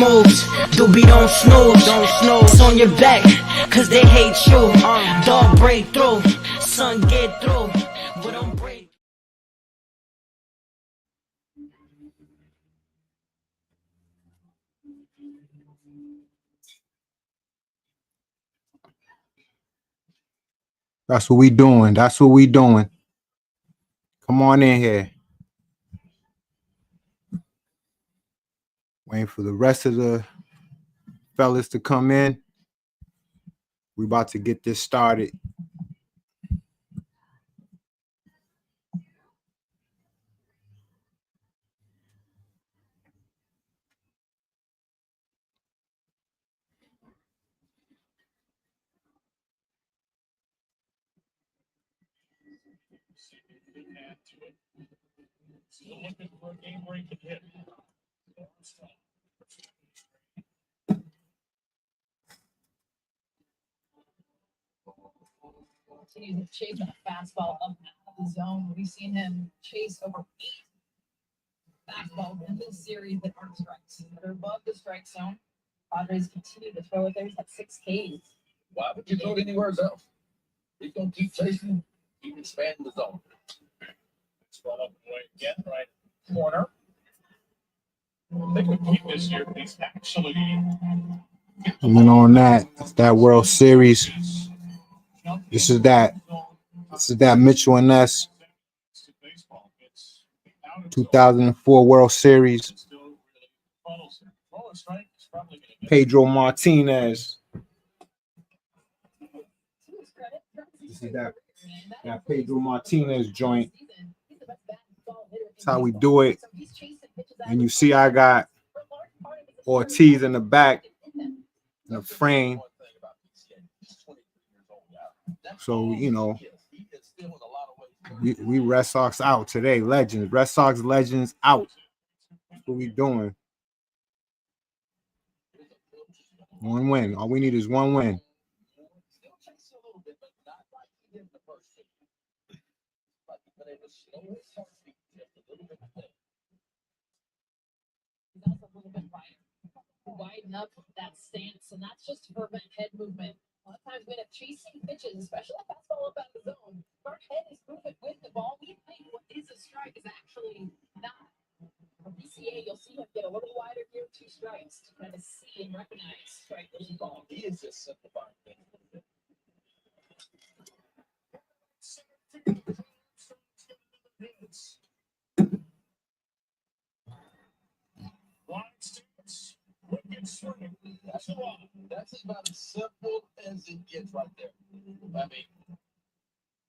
moves. Doobie don't snooze. It's on your back, cause they hate you. Dog break through, son get through. But don't break. That's what we doing. That's what we doing. Come on in here. Waiting for the rest of the fellas to come in. We about to get this started. Still looking for a game-breaking hit. Continues to chase that fastball up out of the zone. We've seen him chase over 8 fastballs in this series that aren't strikes. They're above the strike zone. Padres continue to throw it there. He's got 6 Ks. Why would you throw it anywhere else? He's going to keep chasing, keep expanding the zone. It's run up and away again, right corner. They could keep this here, but he's actually. And then on that, it's that World Series. This is that Mitchell and Ness 2004 World Series. Pedro Martinez. This is that Pedro Martinez joint. That's how we do it. And you see I got Ortiz in the back in the frame. So, you know, we Red Sox out today. Legends. Red Sox legends out. That's what we doing. 1 win. All we need is 1 win. Widen up that stance, and that's just to prevent head movement. A lot of times when it's chasing pitches, especially a fastball up out of the zone, our head is moving with the ball. We think what is a strike is actually not. For BCA, you'll see him get a little wider here, 2 strikes, to kind of see and recognize strike versus ball. He is just simplifying things a little bit. That's about as simple as it gets right there. I mean,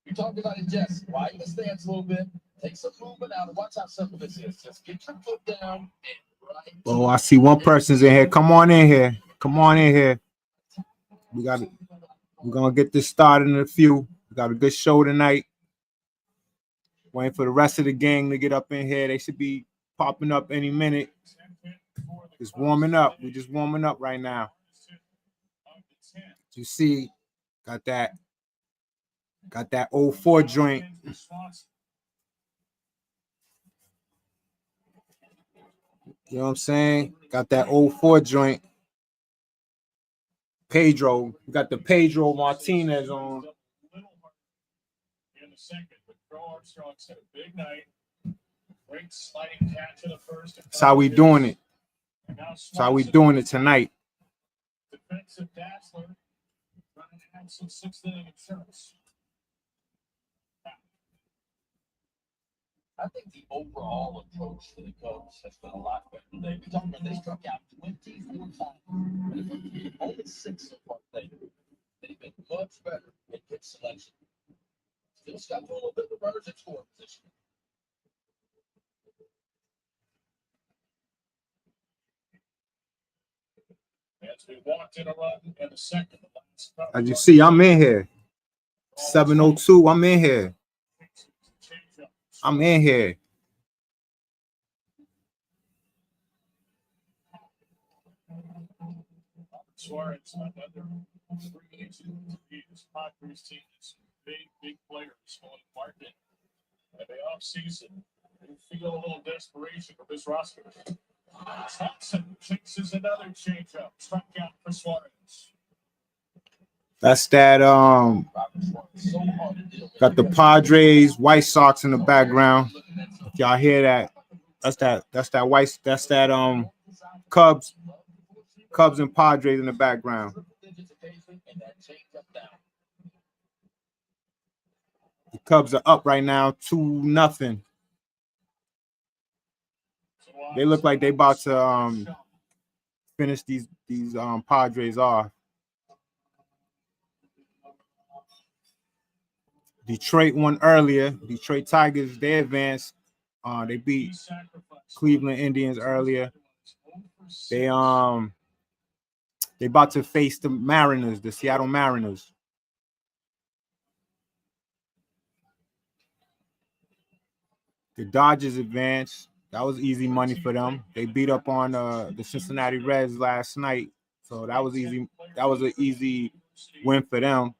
you talked about it, Jess. Widen the stance a little bit, take some movement out, and watch how simple this is. Just get your foot down and right. Oh, I see one person's in here. Come on in here. Come on in here. We're gonna get this started in a few. We got a good show tonight. Waiting for the rest of the gang to get up in here. They should be popping up any minute. Just warming up. We're just warming up right now. You see, got that 04 joint. You know what I'm saying? Got that 04 joint. Pedro. We got the Pedro Martinez on. In the second, but Crow Armstrong's had a big night. Great sliding catch in the first. That's how we doing it. That's how we doing it tonight. Defensive Dazzler running to have some 6th inning insurance. I think the overall approach to the Cubs has been a lot better today. We talked about they struck out 24 times. Only 6 so far today. They've been much better in pitch selection. Still got a little bit of runners in scoring position. As we walked in a run in the second. As you see, I'm in here. 7:02. I'm in here. I'm in here. Suarez, another 3 innings to beat his Padres team. It's big players on the market. In the offseason, you feel a little desperation for this roster. Thompson chases another changeup. Strikeout for Suarez. That's that got the Padres, White Sox in the background. If y'all hear that, that's that Cubs and Padres in the background. The Cubs are up right now 2-0. They look like they about to finish these Padres off. Detroit won earlier. Detroit Tigers, they advanced. They beat Cleveland Indians earlier. They about to face the Mariners, the Seattle Mariners. The Dodgers advanced. That was easy money for them. They beat up on the Cincinnati Reds last night, so that was easy. That was an easy win for them.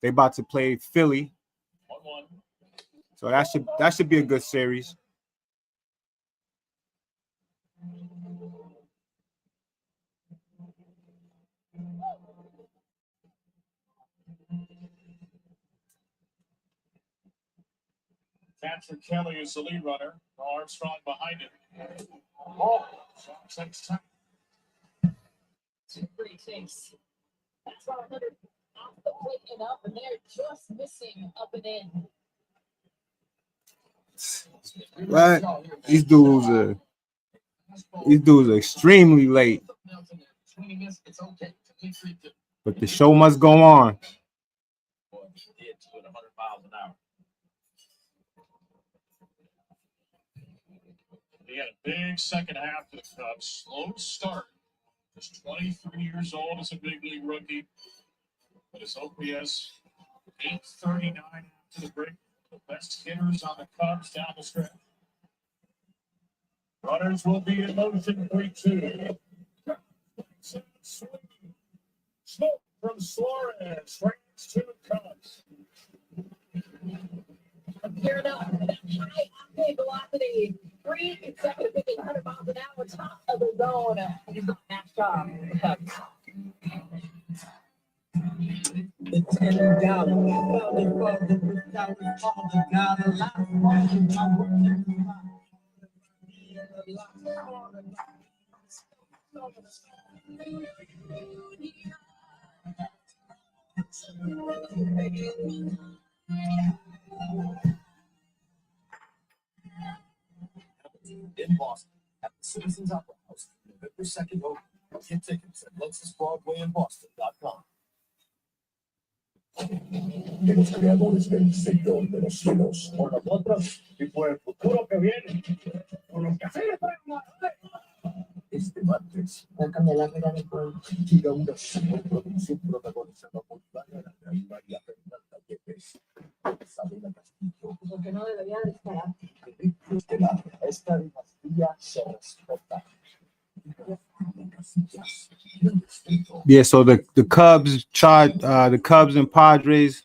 They about to play Philly, so that should be a good series. Catcher Kelly is the lead runner. Armstrong behind him. Oh, pretty chase. That's 100 off the plate and up, and they're just missing up and in. Right? These dudes are extremely late. But the show must go on. They had a big second half for the Cubs. Slow start. Just 23 years old as a big league rookie. But his OPS 839 after the break. The best hitters on the Cubs down the stretch. Runners will be in motion 3-2. Smoke from Suarez. Strikes to the Cubs. Geared up, high octane velocity, 3 consecutive pitches, 100 miles an hour, top of the zone. He's the match job. In Boston at the Citizens Opera House, November 2nd. Get tickets at LexusBroadwayInBoston.com. Los creadores del Señor de los cielos, por nosotros y por el futuro que viene, por los que hacemos este martes, la Candelaria de Pueblo llega una superproducción protagonizada por Bárbara María Fernanda Yepes, Isabela Castillo. Porque no debería de estar. Esta dinastía se respeta. Yeah, so the Cubs and Padres,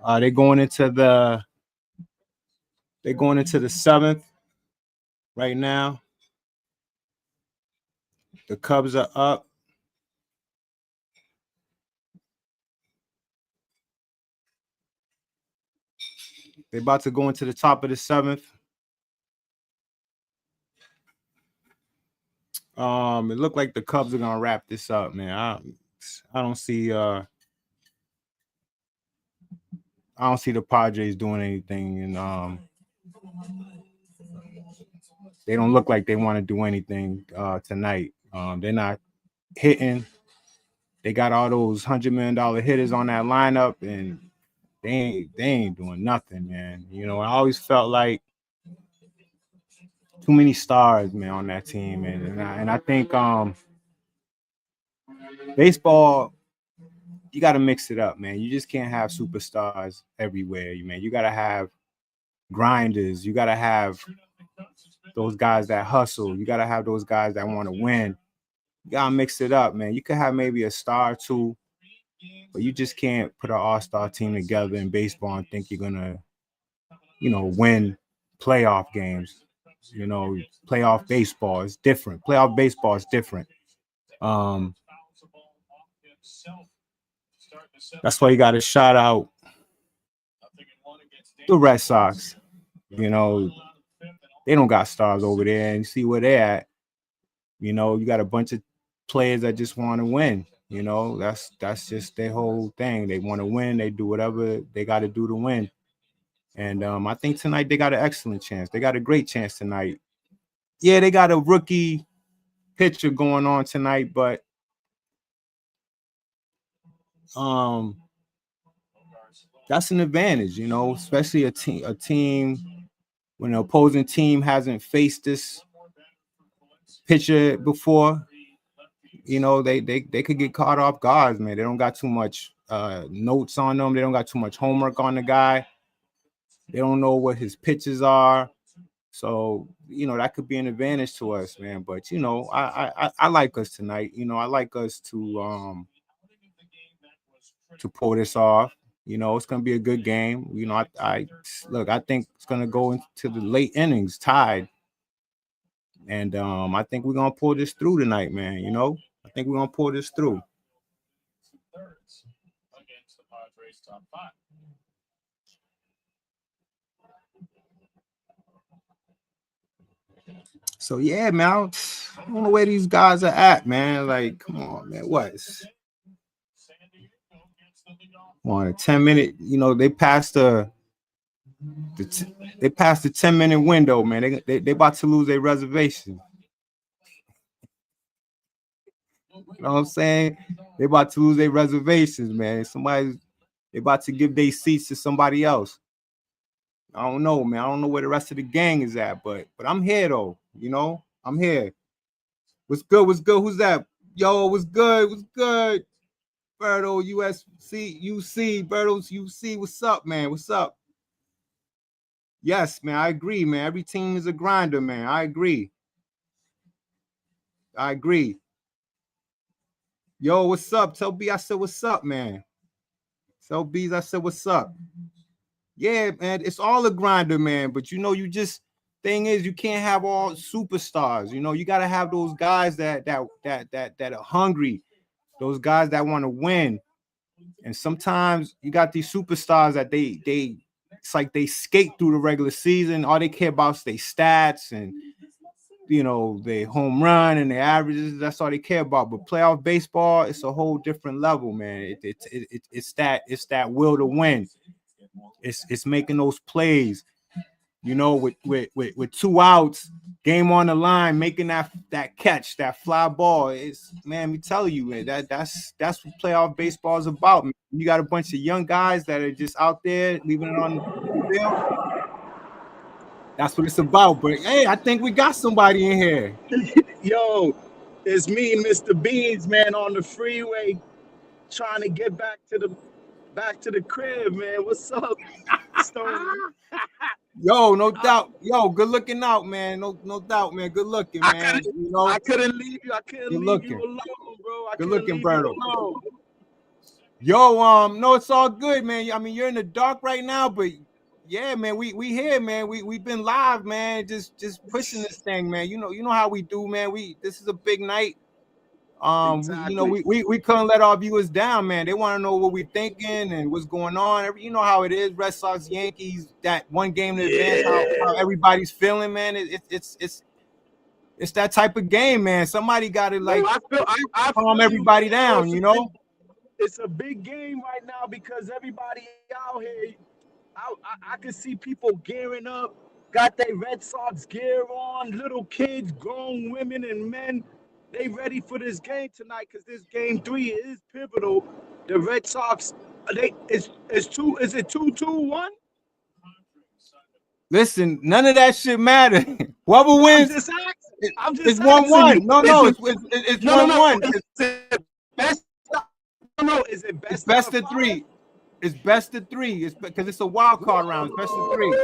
they're going into the 7th right now. The Cubs are up. They're about to go into the top of the 7th. It looked like the Cubs are gonna wrap this up, man. I don't see the Padres doing anything, and they don't look like they want to do anything tonight. They're not hitting. They got all those $100 million hitters on that lineup, and they ain't doing nothing, man. You know, I always felt like too many stars, man, on that team, and I think baseball, you got to mix it up, man. You just can't have superstars everywhere, man. You got to have grinders. You got to have those guys that hustle. You got to have those guys that want to win. You got to mix it up, man. You could have maybe a star or two, but you just can't put an all-star team together in baseball and think you're going to, win playoff games. You know, playoff baseball is different. Playoff baseball is different. That's why you got to shout out the Red Sox. You know, they don't got stars over there, and see where they're at. You know, you got a bunch of players that just want to win. You know, that's just their whole thing. They want to win. They do whatever they got to do to win. And I think tonight they got an excellent chance. They got a great chance tonight. Yeah, they got a rookie pitcher going on tonight, but that's an advantage, you know, especially a team when the opposing team hasn't faced this pitcher before. You know, they could get caught off guard, man. They don't got too much notes on them. They don't got too much homework on the guy. They don't know what his pitches are. So, you know, that could be an advantage to us, man. But, you know, I like us tonight. You know, I like us to pull this off. You know, it's going to be a good game. You know, I think it's going to go into the late innings tied. And I think we're going to pull this through tonight, man. You know, I think we're going to pull this through. So, yeah, man, I don't know where these guys are at, man. Like, come on, man. What? On a 10-minute, you know, they passed the 10-minute window, man. They about to lose their reservation. You know what I'm saying? They about to lose their reservations, man. They about to give their seats to somebody else. I don't know, man. I don't know where the rest of the gang is at, but I'm here though. You know, I'm here. What's good? What's good? Who's that? Yo, what's good? What's good? Berto, UC, Berto's UC. What's up, man? What's up? Yes, man. I agree, man. Every team is a grinder, man. I agree. Yo, what's up? Tell B I said what's up, man. Tell B's I said what's up. Yeah, man. It's all a grinder, man. But you know, thing is, you can't have all superstars. You know, you gotta have those guys that are hungry, those guys that want to win. And sometimes you got these superstars that they it's like they skate through the regular season. All they care about is their stats and, you know, their home run and their averages. That's all they care about. But playoff baseball, it's a whole different level, man. It's that will to win. It's making those plays, you know, with 2 outs, game on the line, making that catch, that fly ball. It's, man, me tell you, man, that's what playoff baseball is about, man. You got a bunch of young guys that are just out there leaving it on the field. That's what it's about. But hey, I think we got somebody in here. Yo, it's me, Mr. Beans, man, on the freeway, trying to get back to the crib, man. What's up, Stone? Yo, no doubt. Yo, good looking out, man. No doubt, man. Good looking, man. I couldn't leave you. I couldn't leave you alone, bro. Good looking, Berto. Yo, no, it's all good, man. I mean, you're in the dark right now, but yeah, man, we here, man. We've been live, man. Just pushing this thing, man. You know how we do, man. This is a big night. Exactly. We couldn't let our viewers down, man. They want to know what we're thinking and what's going on. You know how it is, Red Sox, Yankees, that one game in advance, how everybody's feeling, man. It's that type of game, man. Somebody got to I calm everybody down, you know. It's a big game right now because everybody out here, I can see people gearing up, got their Red Sox gear on, little kids, grown women and men. They ready for this game tonight because this game 3 is pivotal. The Red Sox, is it 2-2-1? Listen, none of that shit matter. Whoever wins, it's 1-1. No, it's 1-1. No, is it It's best of 3. It's best of 3. It's because it's a wild card round. It's best of 3.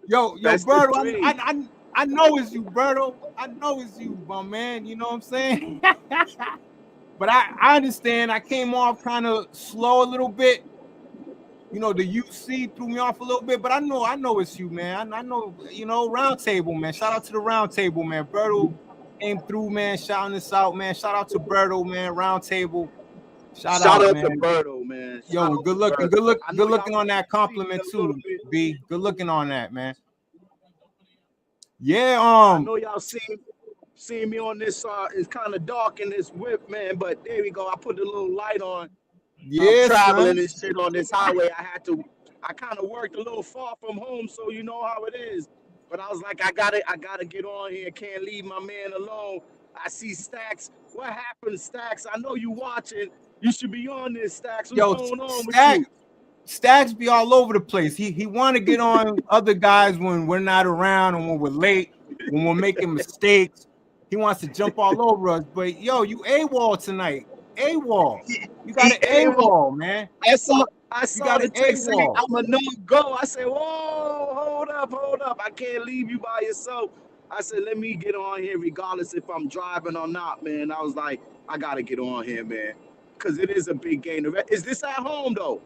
Yo, Berto, I know it's you, Berto. I know it's you, my man. You know what I'm saying? But I understand. I came off kind of slow a little bit. you know, the UC threw me off a little bit, but I know it's you, man. I know, you know, Round Table, man. Shout out to the Round Table, man. Berto came through, man, shouting us out, man. Shout out to Berto, man. Round Table. Shout Shout out, out to man. Berto, man. Shout Yo, out good to looking, Berto. I know good looking y'all on that see me compliment a little too, bit. B. Good looking on that, man. Yeah, I know y'all see me on this. It's kind of dark in this whip, man. But there we go. I put a little light on. I'm yeah, traveling son. and shit on this highway. I kind of worked a little far from home, so you know how it is. But I was like, I gotta get on here. Can't leave my man alone. I see Stacks. What happened, Stacks? I know you watching. You should be on this, Stacks. What's Yo, going on with you? Stacks be all over the place. He want to get on other guys when we're not around and when we're late, when we're making mistakes. He wants to jump all over us. But yo, you AWOL tonight. AWOL. You got an AWOL, man. I saw You got the an text saying AWOL. I'm a no-go. I said, whoa, hold up. I can't leave you by yourself. I said, let me get on here regardless if I'm driving or not, man. I was like, I got to get on here, man, because it is a big game. Is this at home, though?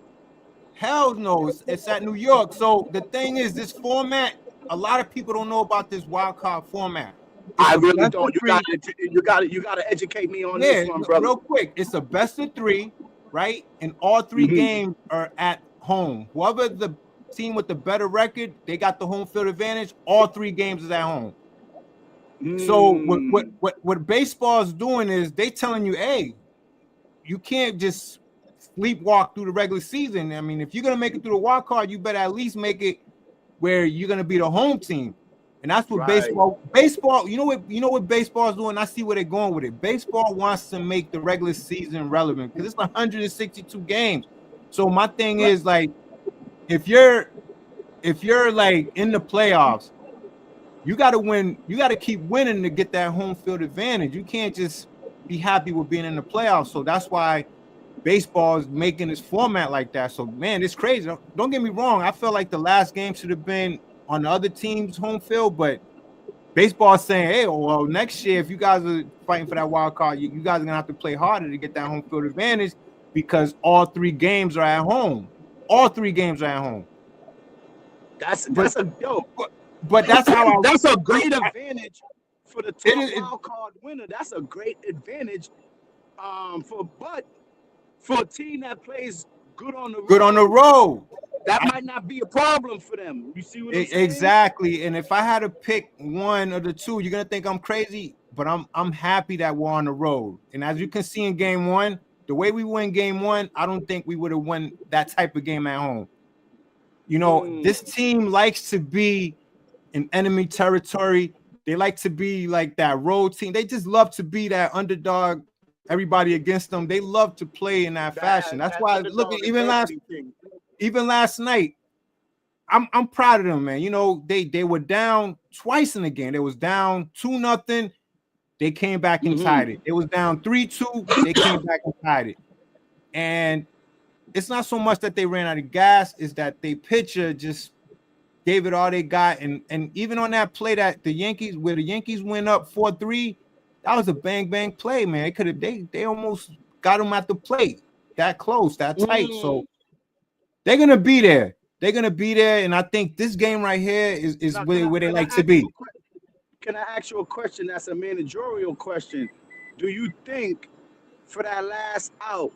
Hell no, it's at New York. So the thing is, this format, a lot of people don't know about this wild card format. I really don't. You got to educate me on this one, brother. Real quick. It's a best of 3, right? And all 3 games are at home. Whoever the team with the better record, they got the home field advantage. All 3 games is at home. So what baseball is doing is they telling you, hey, you can't just sleepwalk through the regular season. I mean, if you're gonna make it through the wild card, you better at least make it where you're gonna be the home team. And that's what baseball, you know what baseball is doing. I see where they're going with it. Baseball wants to make the regular season relevant because it's 162 games. So my thing is, like, if you're like in the playoffs, you got to win. You got to keep winning to get that home field advantage. You can't just be happy with being in the playoffs. So that's why baseball is making this format like that. So, man, it's crazy. Don't get me wrong. I feel like the last game should have been on the other team's home field, but baseball is saying, hey, well, next year, if you guys are fighting for that wild card, you guys are gonna have to play harder to get that home field advantage because all 3 games are at home. All 3 games are at home. But that's how that's a great advantage for the top wild card winner. That's a great advantage for a team that plays good on the road. That might not be a problem for them. You see what I'm saying? Exactly. And if I had to pick one of the two, you're gonna think I'm crazy, but I'm happy that we're on the road. And as you can see in game 1, the way we win game 1, I don't think we would have won that type of game at home. You know, this team likes to be in enemy territory. They like to be like that road team. They just love to be that underdog, everybody against them. They love to play in that fashion. That's why look at even last night, I'm proud of them, man. You know, they were down twice in the game. They was down 2-0. They came back and tied it. It was down 3-2. They came back and tied it. And it's not so much that they ran out of gas, is that they pitcher just gave it all they got. And even on that play that the Yankees went up 4-3, that was a bang play, man. It could have they almost got them at the plate, that close, that tight. So they're gonna be there. They're gonna be there, and I think this game right here is where they like to be. Can I ask you a question? That's a managerial question. Do you think for that last out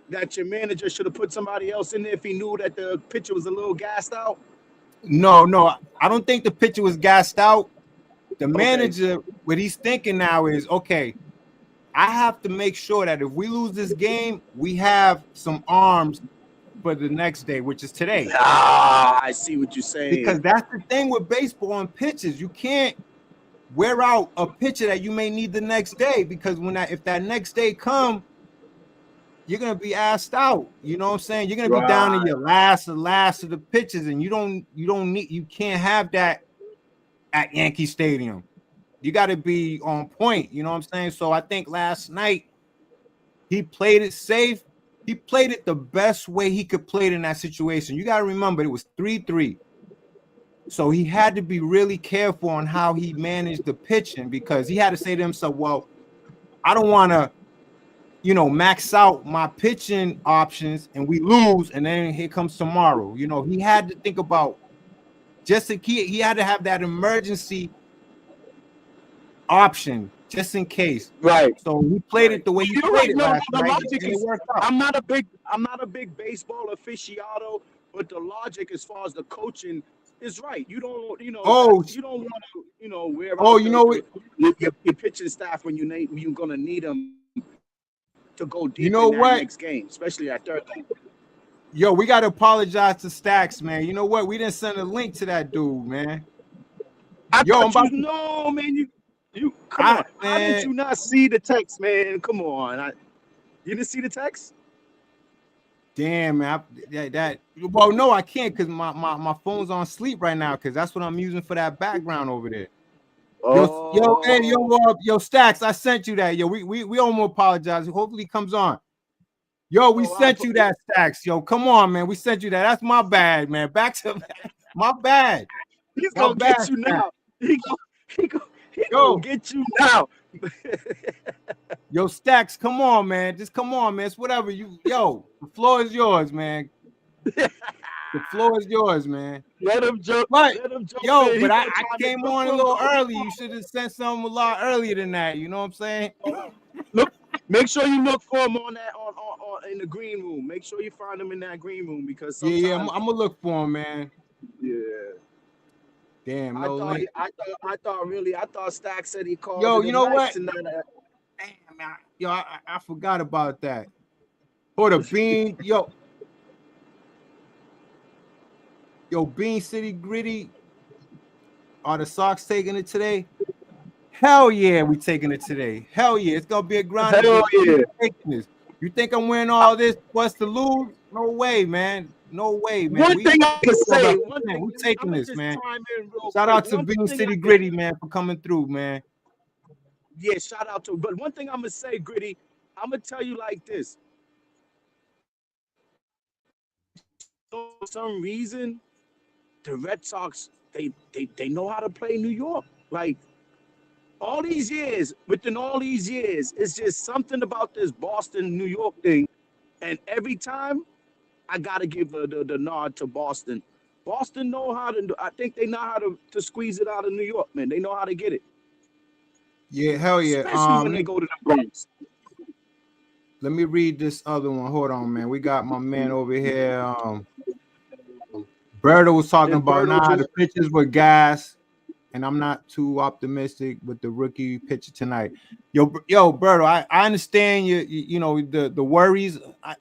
that your manager should have put somebody else in there if he knew that the pitcher was a little gassed out? No, I don't think the pitcher was gassed out. The manager, what he's thinking now is, okay, I have to make sure that if we lose this game, we have some arms for the next day, which is today. I see what you're saying. Because that's the thing with baseball and pitches. You can't wear out a pitcher that you may need the next day, because if that next day come, you're gonna be asked out. You know what I'm saying? You're gonna be down to your last of the pitches, and you can't have that at Yankee Stadium. You got to be on point. You know what I'm saying? So I think last night he played it safe. He played it the best way he could play it in that situation. You got to remember, it was 3-3. So he had to be really careful on how he managed the pitching, because he had to say to himself, well, I don't want to you know, max out my pitching options and we lose, and then here comes tomorrow. You know, he had to think about just he had to have that emergency option just in case. Right. So he played it the way he You're played right. it No, last the night, logic and it is worked out. I'm not a big baseball aficionado, but the logic as far as the coaching is right. You don't, you know, you don't want to, you know, wear out you know it. your pitching staff when you're gonna need them to go deep You know in that what? next game, especially at third. Yo, we got to apologize to Stacks, man. You know what? We didn't send a link to that dude, man. No, man, you come on. How did you not see the text, man? Come on, you didn't see the text? Damn, man. Well, no, I can't because my phone's on sleep right now because that's what I'm using for that background over there. Yo, Stacks, I sent you that. Yo, we almost apologize. Hopefully, he comes on. Yo, we sent you that, Stacks. Yo, come on, man. We sent you that. That's my bad, man. Back to my bad. He's gonna get you now. He gonna get you now. Yo, Stacks, come on, man. Just come on, man. It's whatever you. Yo, the floor is yours, man. The floor is yours, man. Let him jump. But let him jump yo, in. but I came on a little early. You should have sent something a lot earlier than that. You know what I'm saying? Look, make sure you look for him on that on in the green room. Make sure you find him in that green room because sometimes, I'm gonna look for him, man. Yeah. Damn, I thought Stack said he called. Yo, you know what? Tonight. Damn, man. Yo, I forgot about that. Or the Bean, yo, Bean City Gritty. Are the Sox taking it today? Hell yeah, we taking it today. Hell yeah, it's gonna be a grind. Hell yeah. You think I'm winning all this for us to lose? No way, man. No way, man. One thing I can say, we're taking this, man. Shout out to Bean City Gritty, man, for coming through, man. Yeah, shout out to. But one thing I'm gonna say, Gritty, I'm gonna tell you like this. For some reason, the Red Sox they know how to play New York. Like within all these years, it's just something about this Boston New York thing, and every time I gotta give the nod to Boston. Boston know how to do. I think they know how to squeeze it out of New York, man. They know how to get it. Yeah, hell yeah. Especially when they go to the Bronx. Let me read this other one. Hold on, man. We got my man over here. Berto was talking about the pitches were gas, and I'm not too optimistic with the rookie pitcher tonight. Yo, Berto, I understand you know the worries.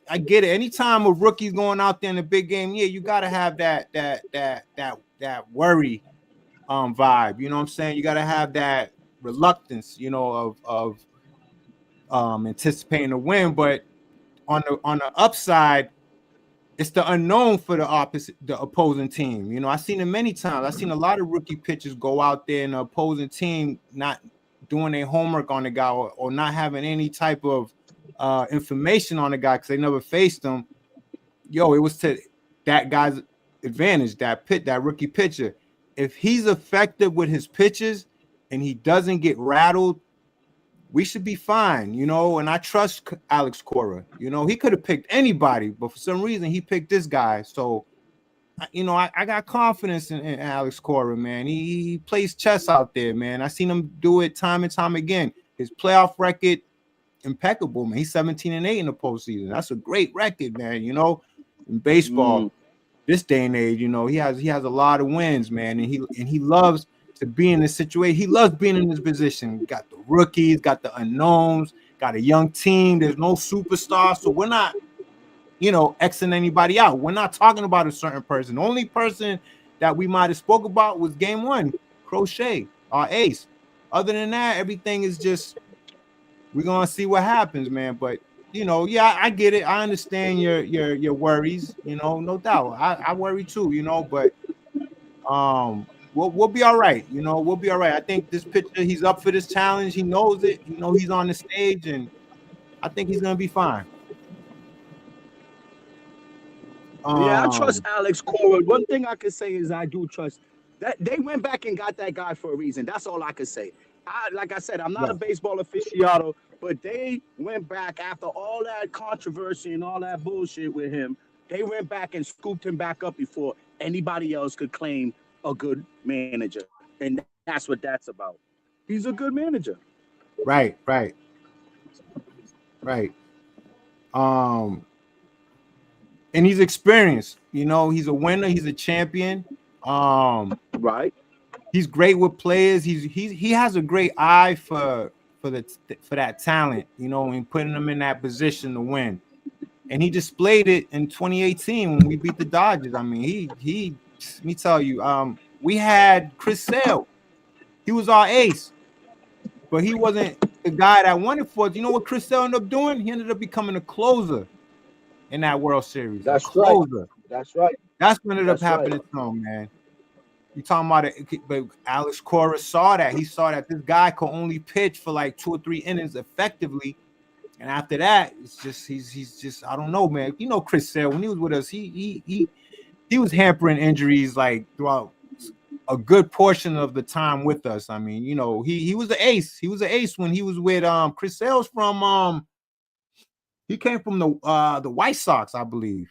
I get it. Anytime a rookie's going out there in a big game, yeah, you gotta have that worry vibe. You know what I'm saying? You gotta have that reluctance, you know, of anticipating a win. But on the upside, it's the unknown for the opposing team. You know, I've seen it many times. I've seen a lot of rookie pitchers go out there and the opposing team not doing their homework on the guy or not having any type of information on the guy because they never faced him. Yo, it was to that guy's advantage, that rookie pitcher. If he's effective with his pitches and he doesn't get rattled, we should be fine, you know, and I trust Alex Cora. You know, he could have picked anybody, but for some reason he picked this guy. So, you know, I got confidence in Alex Cora, man. He plays chess out there, man. I seen him do it time and time again. His playoff record, impeccable, man. He's 17-8 in the postseason. That's a great record, man, you know, in baseball. This day and age, you know, he has a lot of wins, man, and he loves to be in this situation. He loves being in this position. Got the rookies, got the unknowns, got a young team. There's no superstar, so we're not, you know, Xing anybody out. We're not talking about a certain person. The only person that we might have spoke about was game one, Crochet, our ace. Other than that, everything is just we're gonna see what happens, man. But you know, yeah, I get it. I understand your worries, you know, no doubt. I worry too, you know, but we'll be all right. You know, we'll be all right. I think this pitcher, he's up for this challenge. He knows it. You know, he's on the stage, and I think he's gonna be fine. Yeah, I trust Alex Cora. One thing I can say is I do trust that they went back and got that guy for a reason. That's all I can say. Like I said, I'm not a baseball aficionado, But they went back after all that controversy and all that bullshit with him. They went back and scooped him back up before anybody else could claim a good manager. And that's what that's about. He's a good manager. Right, right, right. Um, and he's experienced. You know, he's a winner. He's a champion. Um, Right. he's great with players. He has a great eye for that talent. You know, and putting them in that position to win. And he displayed it in 2018 when we beat the Dodgers. I mean, he. Let me tell you, we had Chris Sale. He was our ace, but he wasn't the guy that won it for us. You know what Chris Sale ended up doing? He ended up becoming a closer in that World Series. A That's right. closer. That's right. That's what ended up That's right. happening to him, man. You talking about it, but Alex Cora saw that. He saw that this guy could only pitch for like 2 or 3 innings effectively. And after that, it's just he's just, I don't know, man. You know, Chris Sale, when he was with us, he was hampering injuries like throughout a good portion of the time with us. I mean, you know, he was the ace. He was an ace when he was with Chris Sale's from he came from the White Sox, I believe.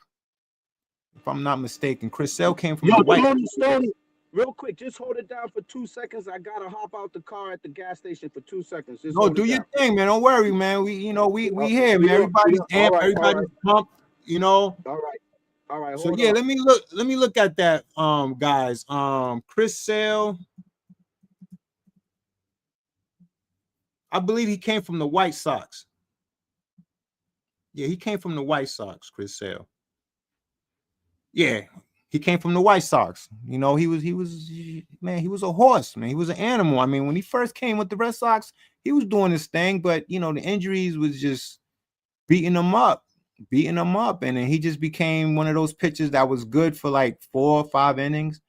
If I'm not mistaken. Chris Sale came from the White Sox. Tony, real quick, just hold it down for 2 seconds. I gotta hop out the car at the gas station for 2 seconds. Just No, hold do it your down. thing, man. Don't worry, man. We here, man. Yeah, Everybody's yeah. amped, All right, everybody's pumped, you know. All right, So hold yeah, on. let me look at that, guys. Chris Sale, I believe he came from the White Sox. Yeah, he came from the White Sox, Chris Sale. Yeah, he came from the White Sox. You know, he was man, he was a horse, man. He was an animal. I mean, when he first came with the Red Sox, he was doing his thing, but you know, the injuries was just beating him up, and then he just became one of those pitchers that was good for like 4 or 5 innings.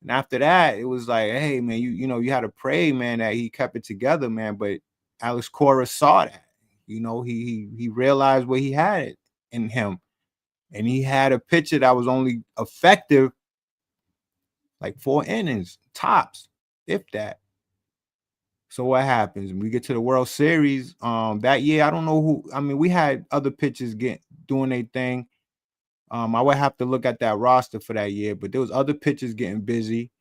And after that, it was like, hey, man, you know, you had to pray, man, that he kept it together, man. But Alex Cora saw that. You know, he realized what he had in him. And he had a pitcher that was only effective like 4 innings, tops, if that. So what happens? When we get to the World Series, that year, I don't know who. I mean, we had other pitchers doing their thing. I would have to look at that roster for that year, but there was other pitchers getting busy.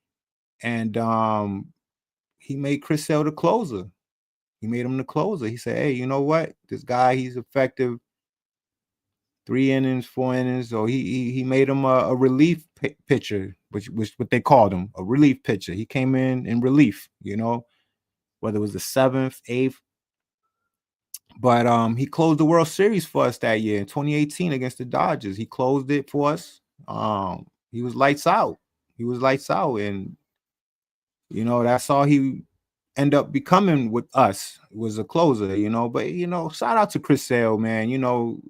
And he made Chris Sale the closer. He made him the closer. He said, hey, you know what? This guy, he's effective 3 innings, 4 innings. So he made him a relief pitcher, which what they called him, a relief pitcher. He came in relief, you know, whether it was the 7th, 8th. But he closed the World Series for us that year in 2018 against the Dodgers. He closed it for us. He was lights out. And you know, that's all he ended up becoming with us, was a closer, you know. But, you know, shout out to Chris Sale, man. You know,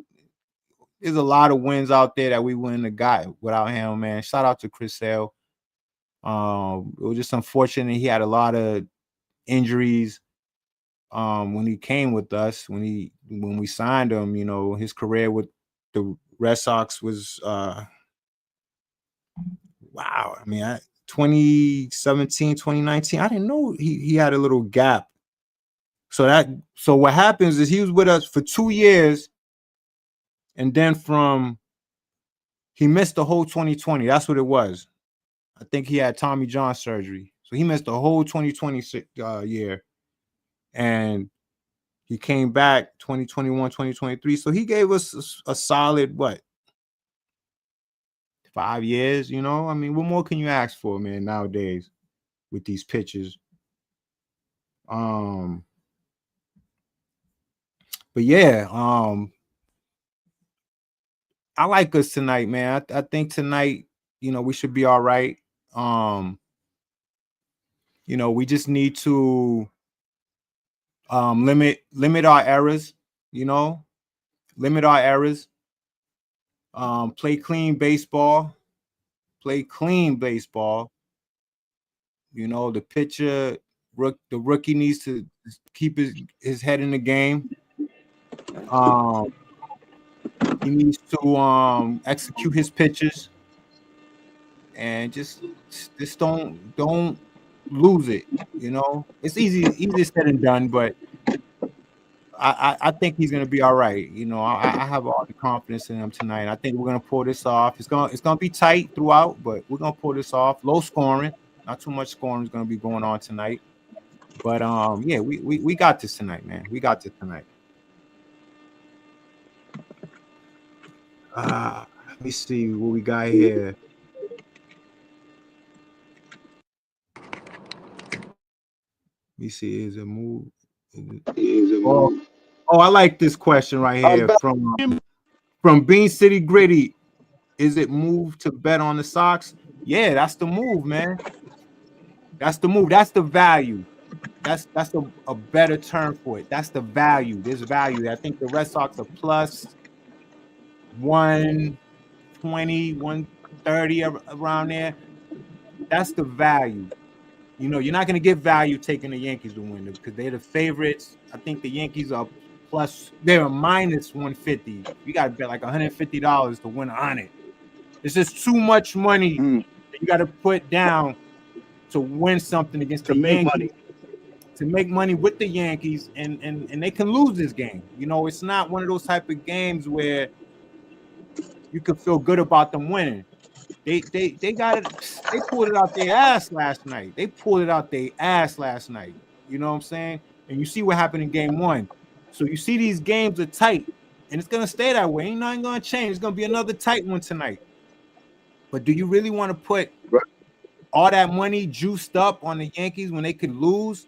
there's a lot of wins out there that we wouldn't have got without him, man. Shout out to Chris Sale. It was just unfortunate he had a lot of injuries when he came with us. When we signed him, you know, his career with the Red Sox was wow. I mean, 2017, 2019, I didn't know he had a little gap. So what happens is he was with us for 2 years, and then he missed the whole 2020. That's what it was. I think he had Tommy John surgery. So he missed the whole 2020 year. And he came back 2021, 2023. So he gave us a solid, 5 years, you know? I mean, what more can you ask for, man, nowadays with these pitchers? But yeah, I like us tonight, man. I think tonight, you know, we should be all right. You know, we just need to limit our errors, you know, limit our errors. Play clean baseball. You know, the pitcher, the rookie needs to keep his head in the game. He needs to execute his pitches, and just don't lose it. You know, it's easy said and done, but I think he's gonna be all right. You know, I have all the confidence in him tonight. I think we're gonna pull this off. It's gonna be tight throughout, but we're gonna pull this off. Low scoring, not too much scoring is gonna be going on tonight. But yeah, we got this tonight, man. We got this tonight. Let me see what we got here. Let me see. Is it move? Oh, I like this question right here from Bean City Gritty. Is it move to bet on the Sox? Yeah, that's the move, man. That's the move. That's the value. That's a better term for it. That's the value. There's value. I think the Red Sox are plus 120, 130 around there. That's the value. You know, you're not going to get value taking the Yankees to win because they're the favorites. I think the Yankees are they're a minus 150. You got to bet like $150 to win on it. It's just too much money that you got to put down to win something against the Yankees. To make money with the Yankees, and they can lose this game. You know, it's not one of those type of games where you can feel good about them winning. They got it. They pulled it out their ass last night. You know what I'm saying? And you see what happened in game one. So you see these games are tight, and it's gonna stay that way. Ain't nothing gonna change. It's gonna be another tight one tonight. But do you really want to put all that money juiced up on the Yankees when they could lose?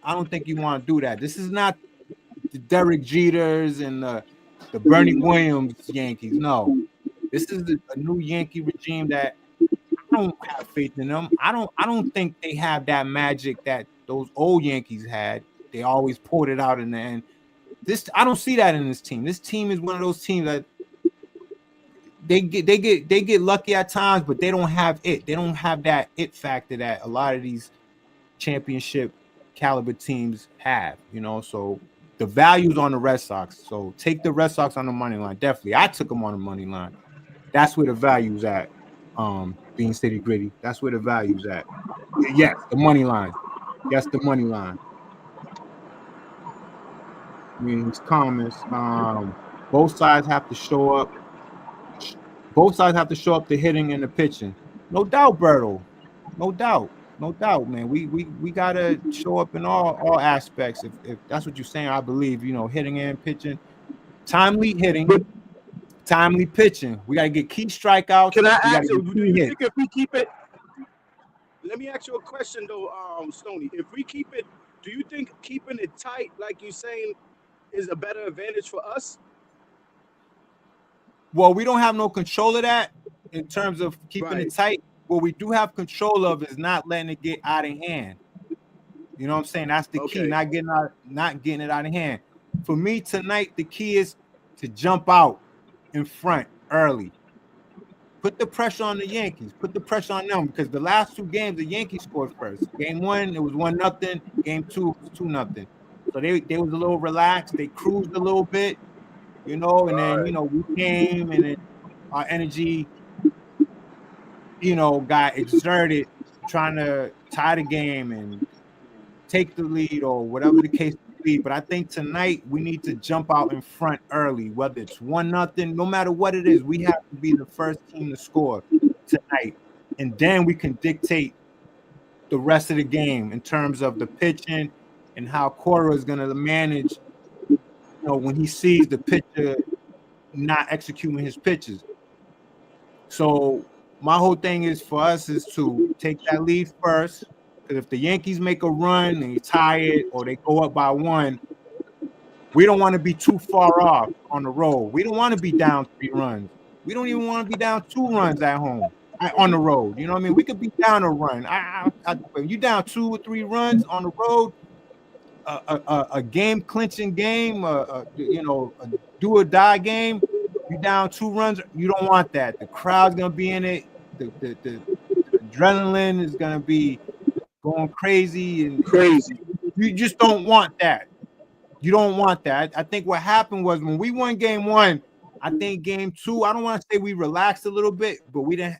I don't think you want to do that. This is not the Derek Jeters and the Bernie Williams Yankees. No, this is a new Yankee regime that I don't have faith in them. I don't think they have that magic that those old Yankees had. They always pulled it out in the end. I don't see that in this team. This team is one of those teams that they get lucky at times, but they don't have it. They don't have that it factor that a lot of these championship caliber teams have, you know. So the value's on the Red Sox. So take the Red Sox on the money line. Definitely. I took them on the money line. That's where the value's at. Being City Gritty. That's where the value's at. Yes, the money line. Yes, the money line. I mean, these comments. Both sides have to show up. Both sides have to show up the hitting and the pitching. No doubt, Berto. No doubt, man. We gotta show up in all aspects. If that's what you're saying, I believe. You know, hitting and pitching, timely hitting, timely pitching. We gotta get key strikeouts. Can I ask you? Do you think if we keep it? Let me ask you a question though, Stoney. If we keep it, do you think keeping it tight, like you're saying, is a better advantage for us? Well, we don't have no control of that in terms of keeping it tight. What we do have control of is not letting it get out of hand. You know what I'm saying? That's the key, not getting it out of hand. For me tonight, the key is to jump out in front early. Put the pressure on the Yankees. Put the pressure on them because the last two games, the Yankees scored first. Game one, it was 1-0. Game two, it was 2-0. So they was a little relaxed. They cruised a little bit, you know, and then, you know, we came and then our energy, you know, got exerted trying to tie the game and take the lead or whatever the case may be. But I think tonight we need to jump out in front early, whether it's 1-0, no matter what it is. We have to be the first team to score tonight. And then we can dictate the rest of the game in terms of the pitching and how Cora is going to manage, you know, when he sees the pitcher not executing his pitches. So my whole thing is for us is to take that lead first. Because if the Yankees make a run and they tie it or they go up by 1, we don't want to be too far off on the road. We don't want to be down 3 runs. We don't even want to be down 2 runs at home on the road. You know what I mean? We could be down a run. If you down 2 or 3 runs on the road, a game clinching game, you know, a do or die game, you down 2 runs, you don't want that. The crowd's gonna be in it. The adrenaline is gonna be going crazy and crazy. You just don't want that. You don't want that. I think what happened was when we won game 1, I think game 2, I don't want to say we relaxed a little bit, but we didn't.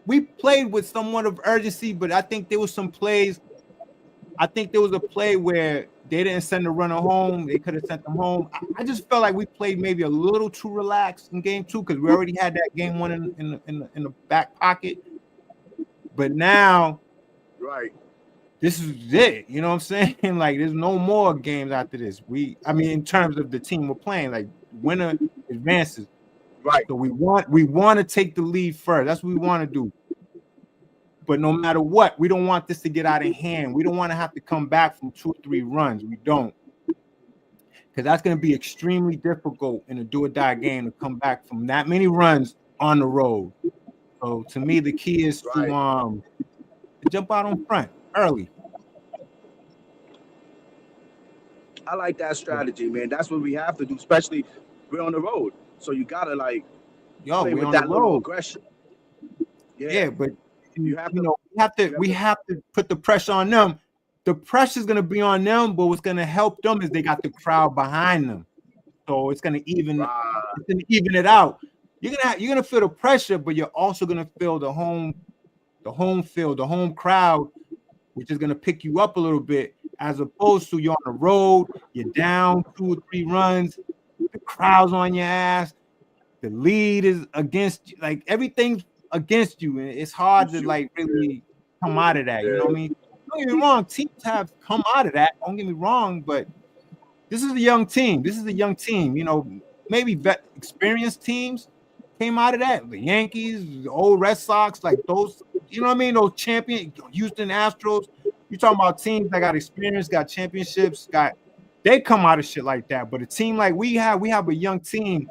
We played with somewhat of urgency, but I think there was some plays I think there was a play where they didn't send the runner home. They could have sent them home. I just felt like we played maybe a little too relaxed in game 2 because we already had that game 1 in the back pocket. But now, Right. this is it. You know what I'm saying? Like, there's no more games after this. I mean, in terms of the team we're playing, like winner advances. Right. So we want to take the lead first. That's what we want to do. But no matter what, we don't want this to get out of hand. We don't want to have to come back from 2 or 3 runs. We don't. Because that's going to be extremely difficult in a do-or-die game to come back from that many runs on the road. So to me, the key is to jump out on front early. I like that strategy, man. That's what we have to do, especially we're on the road. So you gotta play we're with on that the little road. aggression. Yeah, but you have we have to put the pressure on them. The pressure is going to be on them, but what's going to help them is they got the crowd behind them, so it's going to even it out. You're gonna feel the pressure, but you're also going to feel the home field, the home crowd, which is going to pick you up a little bit, as opposed to you're on the road, you're down 2 or 3 runs, the crowd's on your ass, the lead is against you, like everything's against you, and it's hard to like really come out of that. You know what I mean? Don't get me wrong, teams have come out of that. Don't get me wrong, but this is a young team. You know, maybe experienced teams came out of that. The Yankees, the old Red Sox, like those. You know what I mean? Those champion Houston Astros. You talking about teams that got experience, got championships, they come out of shit like that. But a team like we have a young team.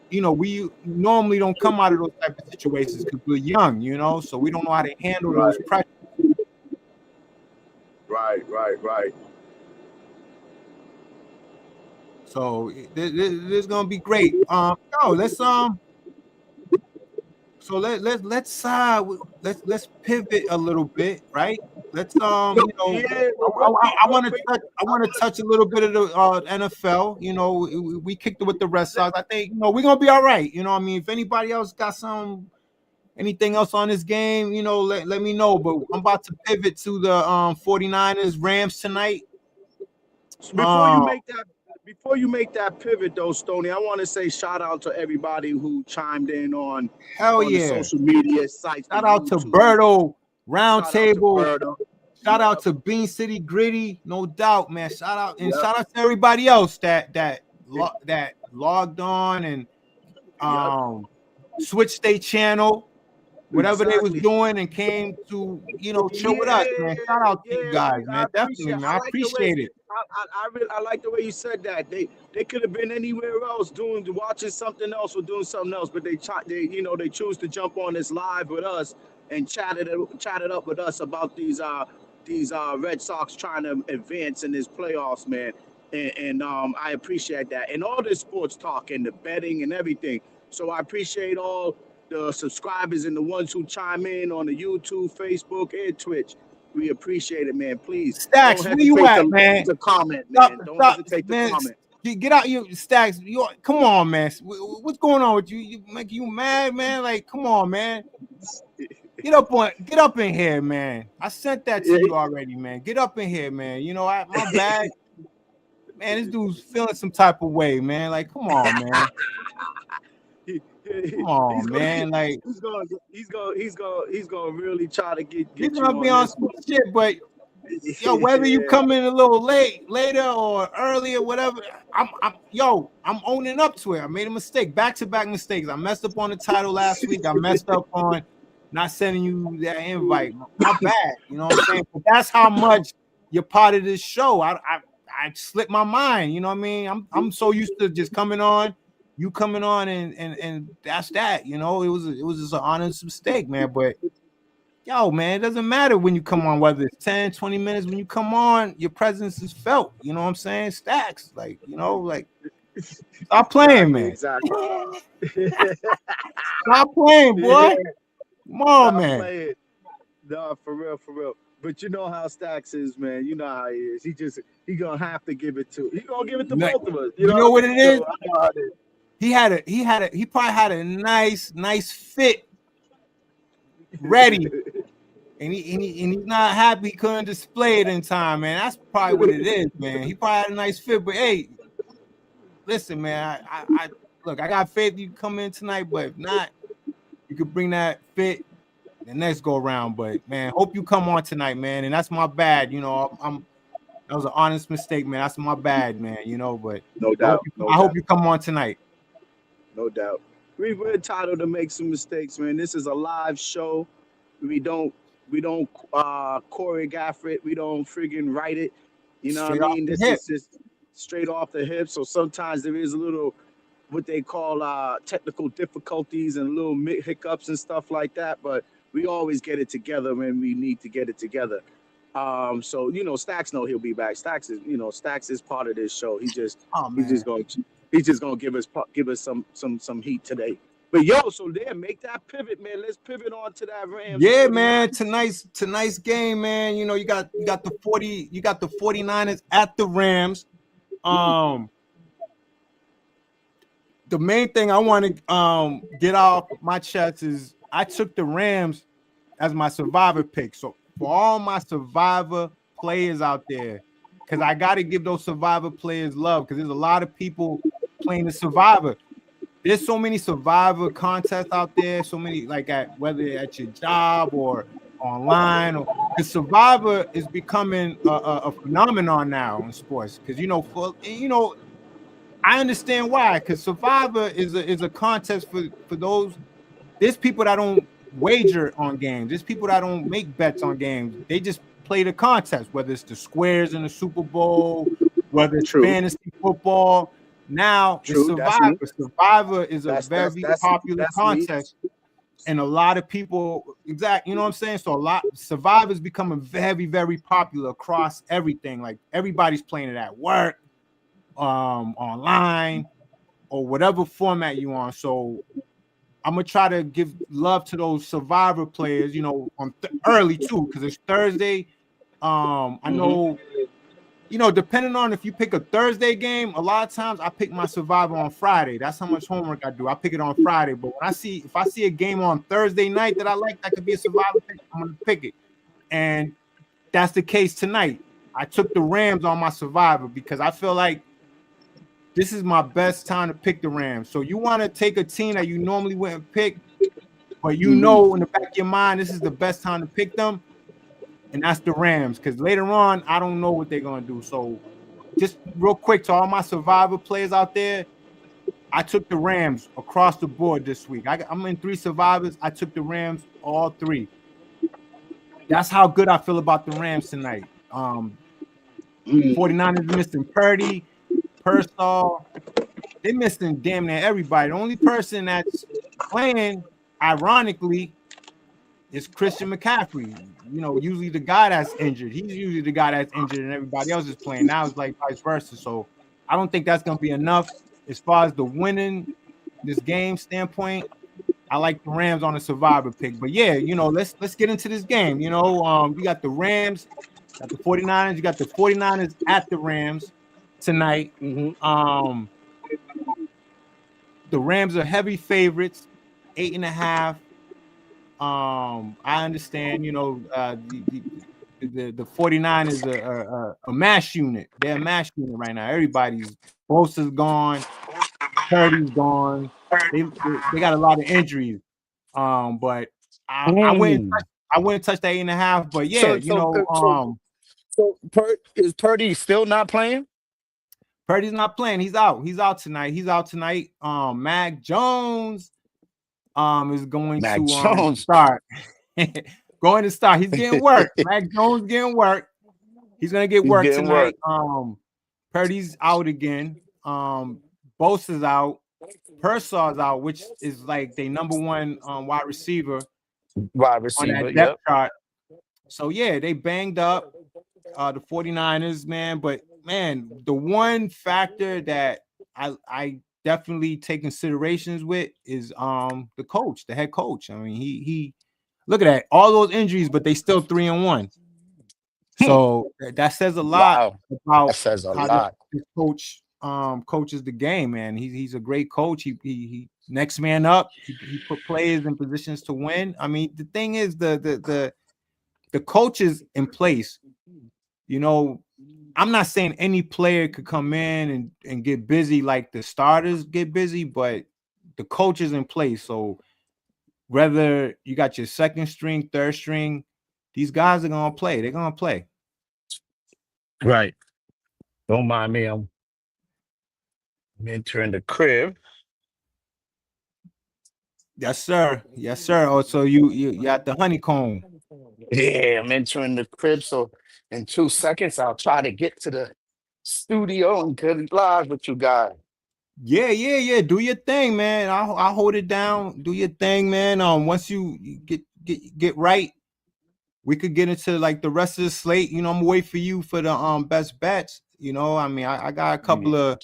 You know, we normally don't come out of those type of situations because we're young, you know, so we don't know how to handle those pressures. Right. So this is gonna be great. Let's pivot a little bit, right? Let's I want to touch a little bit of the NFL. You know, we kicked it with the Red Sox. I think we're gonna be all right. You know, I mean, if anybody else got anything else on this game, let me know. But I'm about to pivot to the 49ers Rams tonight. Before you make that pivot though, Stoney, I want to say shout out to everybody who chimed in on the social media sites. Shout out to Berto, Roundtable. Shout out to Bean City Gritty, no doubt, man. Shout out to everybody else that logged on and switched their channel, whatever they was doing, and came to chill with us, man. Shout out to you guys, man. Definitely, man. I appreciate it. I like the way you said that. They could have been anywhere else watching something else or doing something else, but they choose to jump on this live with us and chatted up with us about these Red Sox trying to advance in this playoffs, man. And I appreciate that. And all this sports talk and the betting and everything. So I appreciate all the subscribers and the ones who chime in on the YouTube, Facebook, and Twitch. We appreciate it, man. Please, Stacks, where you at, man? To comment, man. Don't hesitate to comment. Get out, you Stacks. Come on, man. What's going on with you? You mad, man? Like, come on, man. Get up in here, man. I sent that to you already, man. Get up in here, man. My bad. Man, this dude's feeling some type of way, man. Like, come on, man. Come on, man. Like he's gonna really try to get he's gonna be on some shit, but whether you come in a little later or earlier, whatever, I'm owning up to it. I made a mistake, back-to-back mistakes. I messed up on the title last week. I messed up on not sending you that invite. My bad, you know what I'm saying? But that's how much you're part of this show. I slipped my mind, you know what I mean? I'm so used to just coming on. You coming on and that's that, it was just an honest mistake, man. But man, it doesn't matter when you come on, whether it's 10, 20 minutes. When you come on, your presence is felt. You know what I'm saying? Stacks, stop playing, man. Exactly. Stop playing, boy. Come on, man. Playing. No, for real. But you know how Stacks is, man. You know how he is. He gonna have to give it to. He gonna give it to both of us. You know what it is? He probably had a nice fit ready and he's not happy he couldn't display it in time, man. That's probably what it is, man. He probably had a nice fit, but hey, listen, man. I look, I got faith you come in tonight, but if not, you could bring that fit the next go around. But man, hope you come on tonight, man. And that's my bad. You know, that was an honest mistake, man. That's my bad, man. You know, but No doubt. I hope you come on tonight. No doubt. We're entitled to make some mistakes, man. This is a live show. We don't choreograph it. We don't friggin' write it. You know Straight what I off mean? the This hip. is just straight off the hip. So sometimes there is a little what they call technical difficulties and little hiccups and stuff like that. But we always get it together when we need to get it together. So you know, Stacks know he'll be back. Stacks is part of this show. He's just gonna give us some heat today. But yo, so there, make that pivot, man. Let's pivot on to that Rams. Yeah, 49ers. man. Tonight's game, man. You know, you got the 49ers at the Rams. The main thing I want to get off my chest is I took the Rams as my survivor pick. So for all my survivor players out there, because I got to give those survivor players love, because there's a lot of people playing the survivor. There's so many survivor contests out there, so many, like whether at your job or online, or the survivor is becoming a phenomenon now in sports. Because I understand why, because survivor is a contest for those. There's people that don't wager on games. There's people that don't make bets on games. They just play the contest, whether it's the squares in the Super Bowl, whether it's fantasy football. Now it's Survivor. Survivor is a very popular contest, and a lot of people, you know what I'm saying? So Survivor is becoming very, very popular across everything. Like everybody's playing it at work, online, or whatever format you on. So I'm gonna try to give love to those survivor players, you know, on early too, because it's Thursday. I know, you know, depending on if you pick a Thursday game, a lot of times I pick my survivor on Friday. That's how much homework I do. I pick it on Friday. But if I see a game on Thursday night that I like, that could be a survivor pick, I'm gonna pick it. And that's the case tonight. I took the Rams on my survivor because I feel like this is my best time to pick the Rams. So you want to take a team that you normally wouldn't pick, but you know in the back of your mind, this is the best time to pick them, and that's the Rams. Because later on, I don't know what they're going to do. So just real quick to all my survivor players out there, I took the Rams across the board this week. I'm in 3 survivors. I took the Rams all 3. That's how good I feel about the Rams tonight. 49ers missing Purdy, Persall. They're missing damn near everybody. The only person that's playing, ironically, is Christian McCaffrey. You know, usually the guy that's injured. He's usually the guy that's injured and everybody else is playing. Now it's like vice versa. So I don't think that's going to be enough. As far as the winning this game standpoint, I like the Rams on a survivor pick. But yeah, you know, let's get into this game. You know, you got the Rams, got the 49ers. You got the 49ers at the Rams tonight. The Rams are heavy favorites, 8.5. I understand, you know, the 49ers are a mash unit. They're a mash unit right now. Everybody's Bosa's gone, Purdy's gone. They got a lot of injuries. But I wouldn't touch that 8.5. But yeah, is Purdy still not playing? Purdy's not playing. He's out. He's out tonight. Mac Jones is going to start. Going to start. He's getting work. Mac Jones getting work. He's gonna get work tonight. Purdy's out again. Bosa's out. Persall's out, which is like the number 1 wide receiver on that depth chart. So yeah, they banged up the 49ers, man. But man, the one factor that I definitely take considerations with is the coach, the head coach. I mean, he look at that, all those injuries, but they still 3-1. So that says a lot about how the coach coaches the game, man. He's a great coach. He next man up. He put players in positions to win. I mean, the thing is the the coaches in place, you know, I'm not saying any player could come in and get busy like the starters get busy, but the coaches in place. So whether you got your second string, third string, these guys are gonna play. They're gonna play. Right. Don't mind me. I'm entering the crib. Yes, sir. Yes, sir. Oh, so you got the honeycomb. Yeah, I'm entering the crib. So in 2 seconds, I'll try to get to the studio and get it live with you guys. Yeah. Do your thing, man. I'll hold it down. Do your thing, man. Once you get right, we could get into like the rest of the slate. You know, I'm gonna wait for you for the best bets. You know, I mean, I got a couple of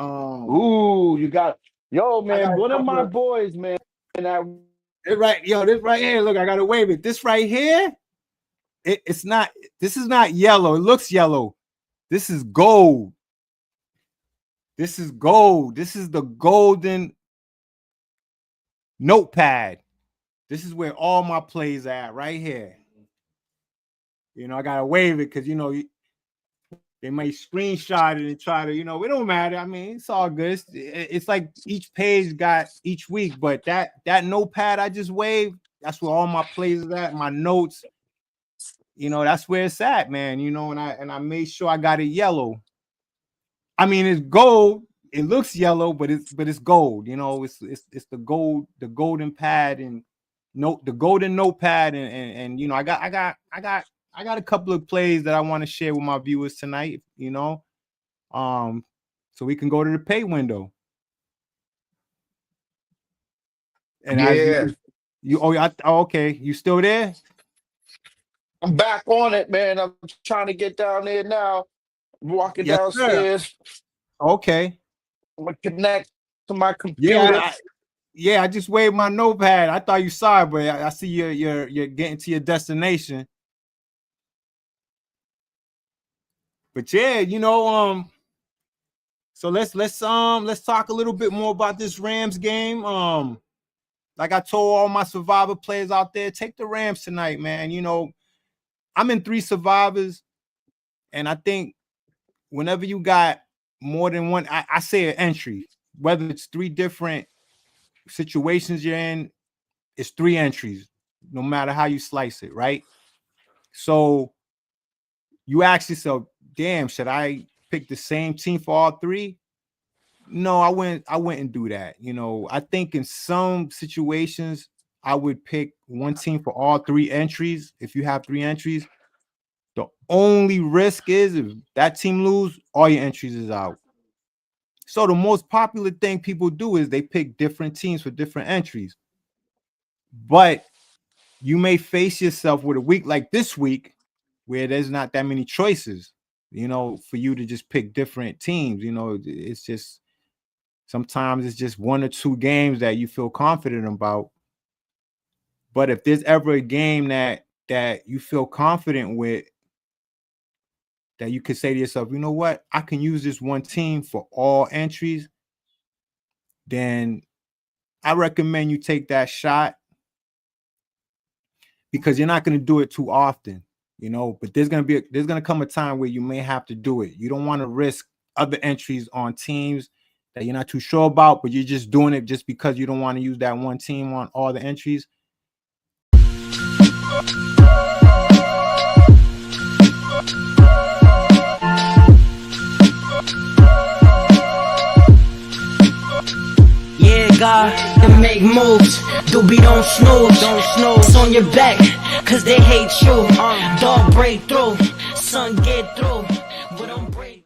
Ooh, you got yo, I man. got a One of couple my of boys, man. this right here. Look, I gotta wave it. This right here, it's not. This is not yellow. It looks yellow. This is gold. This is gold. This is the golden notepad. This is where all my plays are at right here. You know, I gotta wave it because you know they might screenshot it and try to, you know, it don't matter. I mean, it's all good. It's like each page got each week, but that notepad I just waved, that's where all my plays are at, my notes. You know, that's where it's at, man. You know, and I made sure I got it yellow. I mean, it's gold. It looks yellow, but it's gold. You know, it's the gold, the golden pad and the golden notepad, and you know, I got a couple of plays that I want to share with my viewers tonight, you know. So we can go to the pay window. And Yeah. Okay, you still there? I'm back on it, man. I'm trying to get down there now. I'm walking Yes, downstairs. sir. Okay. I'm gonna connect to my computer. I just waved my notepad. I thought you saw it, but I see you're getting to your destination. But yeah, you know, so let's talk a little bit more about this Rams game. Like I told all my survivor players out there, take the Rams tonight, man. You know, I'm in 3 survivors, and I think whenever you got more than one, I say an entry, whether it's 3 different situations you're in, it's 3 entries, no matter how you slice it, right? So you ask yourself, damn, should I pick the same team for all 3? No, I wouldn't do that. You know, I think in some situations I would pick one team for all 3 entries. If you have 3 entries, the only risk is if that team lose, all your entries is out. So the most popular thing people do is they pick different teams for different entries. But you may face yourself with a week like this week where there's not that many choices, you know, for you to just pick different teams. You know, it's just sometimes it's just 1 or 2 games that you feel confident about. But if there's ever a game that you feel confident with, that you could say to yourself, you know what, I can use this one team for all entries, then I recommend you take that shot, because you're not going to do it too often, you know, but there's going to come a time where you may have to do it. You don't want to risk other entries on teams that you're not too sure about, but you're just doing it just because you don't want to use that one team on all the entries. God, and make moves. Doobie don't snooze. It's on your back, cause they hate you. Dog break through, son get through, but don't break.